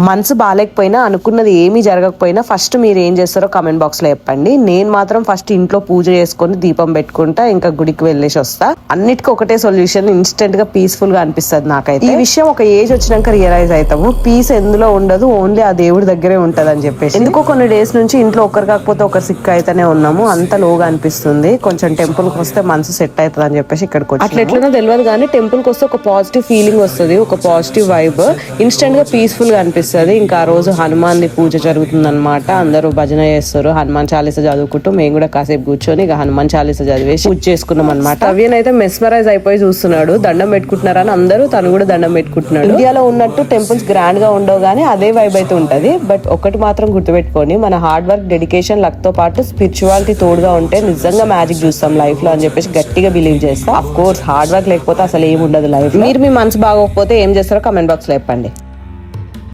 మనసు బాగాలేకపోయినా, అనుకున్నది ఏమీ జరగకపోయినా ఫస్ట్ మీరు ఏం చేస్తారో కామెంట్ బాక్స్ లో చెప్పండి. నేను మాత్రం ఫస్ట్ ఇంట్లో పూజ చేసుకొని దీపం పెట్టుకుంటా, ఇంకా గుడికి వెళ్ళేసి వస్తా. అన్నిటికీ ఒకటే సొల్యూషన్, ఇన్స్టెంట్ గా పీస్ఫుల్ గా అనిపిస్తుంది నాకైతే. ఈ విషయం ఒక ఏజ్ వచ్చినాక రియలైజ్ అవుతాము, పీస్ ఎందులో ఉండదు, ఓన్లీ ఆ దేవుడి దగ్గరే ఉంటది అని చెప్పేసి. ఎందుకో కొన్ని డేస్ నుంచి ఇంట్లో ఒకరు కాకపోతే ఒకరు సిక్ అయితేనే ఉన్నాము, అంత లోగా అనిపిస్తుంది. కొంచెం టెంపుల్ కి వస్తే మనసు సెట్ అవుతుంది అని చెప్పేసి ఇక్కడికి వచ్చి, అట్లా ఎట్లనో తెలియదు కానీ టెంపుల్ కి వస్తే ఒక పాజిటివ్ ఫీలింగ్ వస్తుంది, ఒక పాజిటివ్ వైబ్, ఇన్స్టెంట్ గా పీస్ఫుల్ గా అనిపిస్తుంది. ఇంకా ఆ రోజు హనుమాన్ ది పూజ జరుగుతుంది అనమాట. అందరూ భజన చేస్తారు, హనుమాన్ చాలీస చదువుకుంటూ. మేము కూడా కాసేపు కూర్చొని ఇక హనుమాన్ చాలీస చదివేసి పూజ చేసుకున్నాం అనమాట. అవ్యన్ అయితే మెస్మరైజ్ అయిపోయి చూస్తున్నాడు, దండం పెట్టుకుంటున్నారని అందరూ, తను కూడా దండం పెట్టుకుంటున్నాడు. ఇండియాలో ఉన్నట్టు టెంపుల్స్ గ్రాండ్ గా ఉండవు కానీ అదే వైబ్ అయితే ఉంటది. బట్ ఒకటి మాత్రం గుర్తుపెట్టుకోండి, మన హార్డ్ వర్క్, డెడికేషన్, లక్ తో పాటు స్పిరిచువాలిటీ తోడుగా ఉంటే నిజంగా మ్యాజిక్ చూస్తాం లైఫ్ లో అని చెప్పేసి గట్టిగా బిలీవ్ చేస్తాం. అఫ్ కోర్స్ హార్డ్ వర్క్ లేకపోతే అసలు ఏమి ఉండదు లైఫ్. మీరు మీ మనసు బాగోకపోతే ఏం చేస్తారో కమెంట్ బాక్స్ లో చెప్పండి.